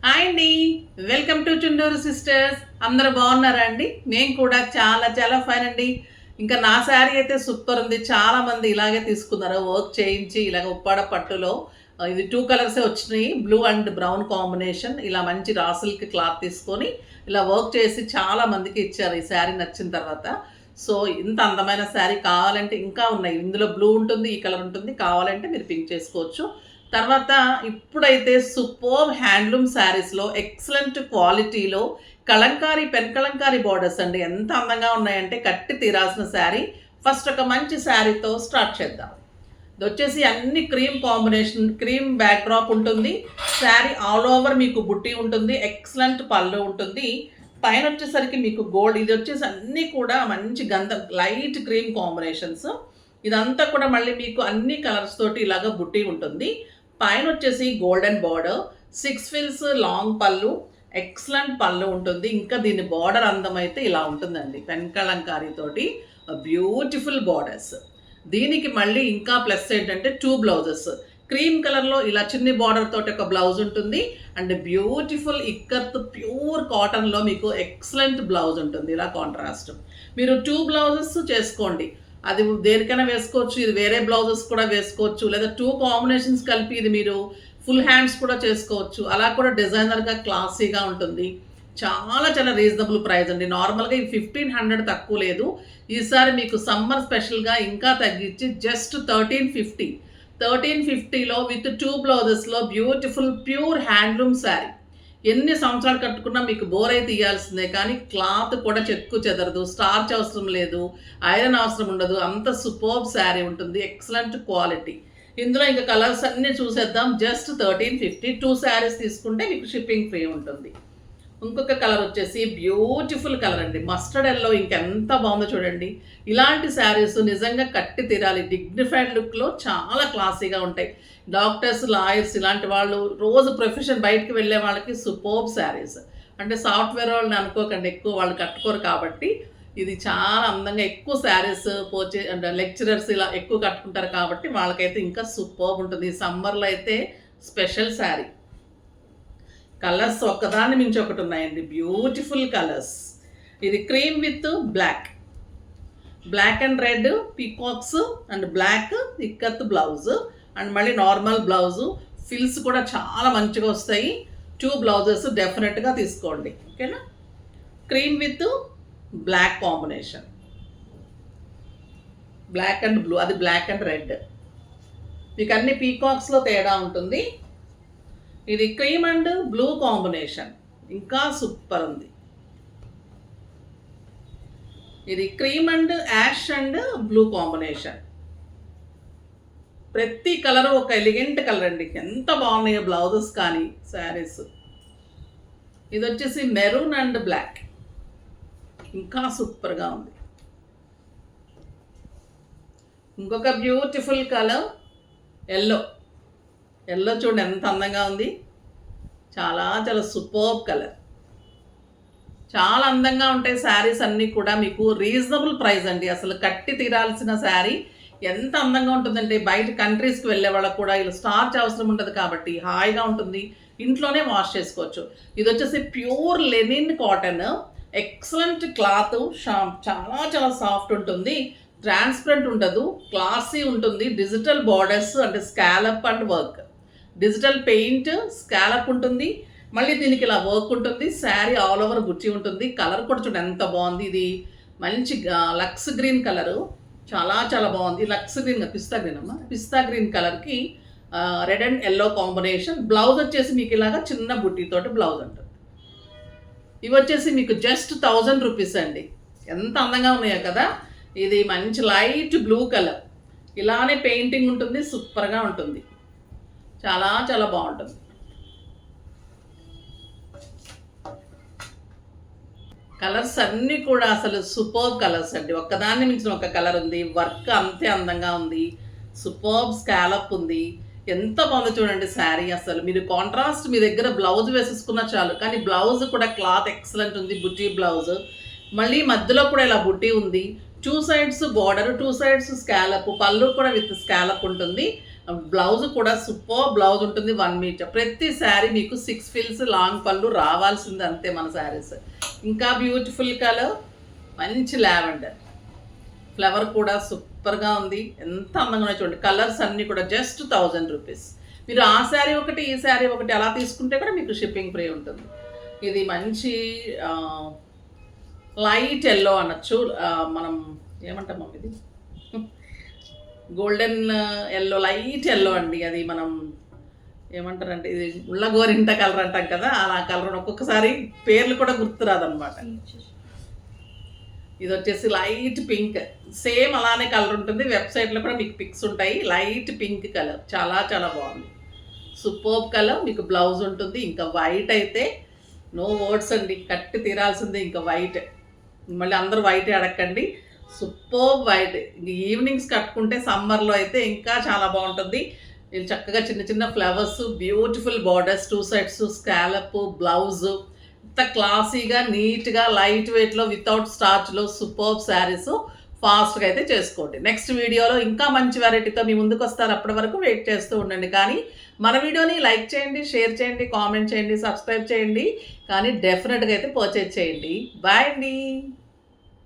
Hi అండి. Welcome to Chunduru sisters. అందరూ బాగున్నారా అండి? నేను కూడా చాలా చాలా ఫైన్ అండి. ఇంకా నా శారీ అయితే సూపర్ ఉంది. చాలామంది ఇలాగే తీసుకున్నారు వర్క్ చేయించి ఇలాగ ఉప్పాడ పట్టులో. ఇది 2 కలర్సే వచ్చినాయి. Blue and brown combination. ఇలా మంచి రా సిల్క్ క్లాత్ తీసుకొని ఇలా వర్క్ చేసి చాలా మందికి ఇచ్చారు ఈ శారీ నచ్చిన తర్వాత. సో ఇంత అందమైన శారీ కావాలంటే ఇంకా ఉన్నాయి. ఇందులో బ్లూ ఉంటుంది, ఈ కలర్ ఉంటుంది. కావాలంటే మీరు పింక్ చేసుకోవచ్చు. తర్వాత ఇప్పుడైతే సూపర్బ్ హ్యాండ్లూమ్ శారీస్‌లో ఎక్సలెంట్ క్వాలిటీలో కలంకారీ, పెన్ కలంకారీ బోర్డర్స్ అండి. ఎంత అందంగా ఉన్నాయంటే కట్టి తీరాల్సిన శారీ. ఫస్ట్ ఒక మంచి శారీతో స్టార్ట్ చేద్దాం. ఇదొచ్చేసి అన్ని cream combination, cream back drop ఉంటుంది. శారీ ఆల్ ఓవర్ మీకు బుట్టి ఉంటుంది. ఎక్సలెంట్ పళ్ళు ఉంటుంది. పైన వచ్చేసరికి మీకు గోల్డ్, ఇది వచ్చేసి అన్నీ కూడా మంచి గంధం లైట్ క్రీమ్ కాంబినేషన్స్. ఇదంతా కూడా మళ్ళీ మీకు అన్ని కలర్స్ తోటి ఇలాగ బుట్టి ఉంటుంది. పైన వచ్చేసి గోల్డెన్ బార్డర్, 6 ఫిల్స్ లాంగ్ పళ్ళు, ఎక్సలెంట్ పళ్ళు ఉంటుంది. ఇంకా దీని బార్డర్ అందం అయితే ఇలా ఉంటుందండి. పెన్ కలంకారీ తోటి బ్యూటిఫుల్ బార్డర్స్. దీనికి మళ్ళీ ఇంకా ప్లస్ ఏంటంటే 2 బ్లౌజెస్. క్రీమ్ కలర్లో ఇలా చిన్ని బార్డర్ తోటి ఒక బ్లౌజ్ ఉంటుంది. అండ్ బ్యూటిఫుల్ ఇక్కత్ ప్యూర్ కాటన్లో మీకు ఎక్సలెంట్ బ్లౌజ్ ఉంటుంది. ఇలా కాంట్రాస్ట్ మీరు 2 బ్లౌజెస్ చేసుకోండి. అది దేనికైనా వేసుకోవచ్చు. ఇది వేరే బ్లౌజెస్ కూడా వేసుకోవచ్చు. లేదా 2 కాంబినేషన్స్ కలిపి ఇది మీరు ఫుల్ హ్యాండ్స్ కూడా చేసుకోవచ్చు. అలా కూడా డిజైనర్గా క్లాసీగా ఉంటుంది. చాలా చాలా రీజనబుల్ ప్రైస్ అండి. నార్మల్గా ఈ 1500 తక్కువ లేదు. ఈసారి మీకు సమ్మర్ స్పెషల్గా ఇంకా తగ్గించి జస్ట్ 1350. 1350లో విత్ 2 బ్లౌజెస్లో బ్యూటిఫుల్ ప్యూర్ హ్యాండ్లూమ్ శారీ. ఎన్ని సంవత్సరాలు కట్టుకున్నా మీకు బోర్ అయితే ఇవ్వాల్సిందే, కానీ క్లాత్ కూడా చెక్కు చెదరదు, స్టార్చ్ అవసరం లేదు, ఐరన్ అవసరం ఉండదు. అంత సూపర్బ్ శారీ ఉంటుంది. Excellent quality. ఇందులో ఇంకా కలర్స్ అన్నీ చూసేద్దాం. జస్ట్ 1350. 2 శారీస్ తీసుకుంటే మీకు షిప్పింగ్ ఫ్రీ ఉంటుంది. ఇంకొక కలర్ వచ్చేసి బ్యూటిఫుల్ కలర్ అండి. మస్టర్డ్ ఎల్లో ఇంకెంత బాగుందో చూడండి. ఇలాంటి శారీస్ నిజంగా కట్టి తీరాలి. డిగ్నిఫైడ్ లుక్లో చాలా క్లాసీగా ఉంటాయి. డాక్టర్స్, లాయర్స్ ఇలాంటి వాళ్ళు రోజు ప్రొఫెషన్ బయటకు వెళ్ళే వాళ్ళకి సూపర్బ్ శారీస్. అంటే సాఫ్ట్వేర్ వాళ్ళని అనుకోకండి, ఎక్కువ వాళ్ళు కట్టుకోరు కాబట్టి. ఇది చాలా అందంగా ఎక్కువ శారీస్ అంటే లెక్చరర్స్ ఇలా ఎక్కువ కట్టుకుంటారు కాబట్టి వాళ్ళకైతే ఇంకా సూపర్బ్ ఉంటుంది. ఈ సమ్మర్లో అయితే స్పెషల్ శారీ. కలర్స్ ఒక్కదాన్ని మించి ఒకటి ఉన్నాయండి. Beautiful colours. ఇది cream with black, black and red peacocks and black ikat blouse and మళ్ళీ నార్మల్ బ్లౌజు. ఫిల్స్ కూడా చాలా మంచిగా వస్తాయి. 2 బ్లౌజెస్ డెఫినెట్గా తీసుకోండి. ఓకేనా. Cream with black combination, black and blue, అది బ్లాక్ అండ్ రెడ్. మీకు అన్ని పీకాక్స్లో తేడా ఉంటుంది. ఇది క్రీమ్ అండ్ బ్లూ కాంబినేషన్, ఇంకా సూపర్ ఉంది. ఇది cream and ash and blue combination. ప్రతి కలర్ ఒక ఎలిగెంట్ కలర్ అండి. ఎంత బాగున్నాయో బ్లౌజెస్ కానీ శారీస్. ఇది వచ్చేసి మెరూన్ అండ్ బ్లాక్, ఇంకా సూపర్గా ఉంది. ఇంకొక బ్యూటిఫుల్ కలర్ ఎల్లో. ఎల్లో చూడండి ఎంత అందంగా ఉంది. చాలా చాలా సూపర్బ్ కలర్. చాలా అందంగా ఉంటాయి శారీస్ అన్నీ కూడా. మీకు రీజనబుల్ ప్రైస్ అండి. అసలు కట్టి తీరాల్సిన శారీ. ఎంత అందంగా ఉంటుందంటే బయట కంట్రీస్కి వెళ్ళే వాళ్ళకు కూడా ఇలా స్టార్చ్ అవసరం ఉండదు కాబట్టి హాయిగా ఉంటుంది. ఇంట్లోనే వాష్ చేసుకోవచ్చు. ఇది వచ్చేసి pure linen cotton, excellent cloth, చాలా చాలా సాఫ్ట్ ఉంటుంది. ట్రాన్స్పరెంట్ ఉండదు, క్లాసీ ఉంటుంది. డిజిటల్ బార్డర్స్ అంటే scallop and work, digital paint, scallop ఉంటుంది. మళ్ళీ దీనికి ఇలా వర్క్ ఉంటుంది. శారీ ఆల్ ఓవర్ గుచ్చి ఉంటుంది. కలర్ కూడా చూడండి ఎంత బాగుంది. ఇది మంచి లక్స్ గ్రీన్ కలరు, చాలా చాలా బాగుంది. లక్స్ గ్రీన్, పిస్తా గ్రీన్ అమ్మా, పిస్తా గ్రీన్ కలర్కి red and yellow combination. Blouse వచ్చేసి మీకు ఇలాగా చిన్న బుట్టితోటి బ్లౌజ్ ఉంటుంది. ఇవి వచ్చేసి మీకు జస్ట్ 1000 రూపీస్ అండి. ఎంత అందంగా ఉన్నాయో కదా. ఇది మంచి లైట్ బ్లూ కలర్, ఇలానే పెయింటింగ్ ఉంటుంది. సూపర్గా ఉంటుంది. చాలా చాలా బాగుంటుంది. కలర్స్ అన్నీ కూడా అసలు సూపర్బ్ కలర్స్ అండి. ఒక్కదాన్ని మించిన ఒక కలర్ ఉంది. వర్క్ అంతే అందంగా ఉంది. సూపర్బ్ స్కాలప్ ఉంది. ఎంత బాగుందో చూడండి శారీ. అసలు మీరు కాంట్రాస్ట్ మీ దగ్గర బ్లౌజ్ వేసేసుకున్నా చాలు, కానీ బ్లౌజ్ కూడా క్లాత్ ఎక్సలెంట్ ఉంది. బుట్టి బ్లౌజ్, మళ్ళీ మధ్యలో కూడా ఇలా బుట్టి ఉంది. 2 సైడ్స్ బార్డర్, 2 సైడ్స్ స్కాలప్, పళ్ళు కూడా విత్ స్కాలప్ ఉంటుంది. బ్లౌజ్ కూడా సూపర్ బ్లౌజ్ ఉంటుంది 1 మీటర్. ప్రతి శారీ మీకు 6 ఫిల్స్ లాంగ్ పళ్ళు రావాల్సింది అంతే మన శారీస్. ఇంకా బ్యూటిఫుల్ కలర్ మంచి లావెండర్ ఫ్లవర్ కూడా సూపర్గా ఉంది. ఎంత అందంగా చూడండి. కలర్స్ అన్నీ కూడా జస్ట్ 1000 రూపీస్. మీరు ఆ శారీ ఒకటి ఈ శారీ ఒకటి అలా తీసుకుంటే కూడా మీకు షిప్పింగ్ ఫ్రీ ఉంటుంది. ఇది మంచి లైట్ ఎల్లో అనొచ్చు. మనం ఏమంటాం ఇది గోల్డెన్ ఎల్లో, లైట్ ఎల్లో అండి. అది మనం ఏమంటారంటే ఇది ముళ్ళ గోరింట కలర్ అంటాం కదా, అలా కలర్ ఒక్కొక్కసారి పేర్లు కూడా గుర్తురాదనమాట. ఇది వచ్చేసి లైట్ పింక్, సేమ్ అలానే కలర్ ఉంటుంది. వెబ్సైట్లో కూడా మీకు పిక్స్ ఉంటాయి. లైట్ పింక్ కలర్ చాలా చాలా బాగుంది. Superb colour. మీకు బ్లౌజ్ ఉంటుంది. ఇంకా వైట్ అయితే నో వర్డ్స్ అండి, కట్టి తీరాల్సిందే. ఇంకా వైట్, మళ్ళీ అందరూ వైటే అడగండి. Superb white. ఈవినింగ్స్ కట్టుకుంటే సమ్మర్లో అయితే ఇంకా చాలా బాగుంటుంది. ఇది చక్కగా చిన్న చిన్న flowers, beautiful borders, 2 sides, scallop, blouse, ఇంత క్లాసీగా నీట్గా లైట్ వెయిట్లో వితౌట్ స్టార్చ్లో సూపర్బ్ శారీస్. ఫాస్ట్గా అయితే చేసుకోండి. నెక్స్ట్ వీడియోలో ఇంకా మంచి వెరైటీతో మీ ముందుకు వస్తారు. అప్పటి వరకు వెయిట్ చేస్తూ ఉండండి. కానీ మన వీడియోని లైక్ చేయండి, షేర్ చేయండి, కామెంట్ చేయండి, సబ్స్క్రైబ్ చేయండి. కానీ డెఫినెట్గా అయితే పర్చేజ్ చేయండి. బాయ్ అండి.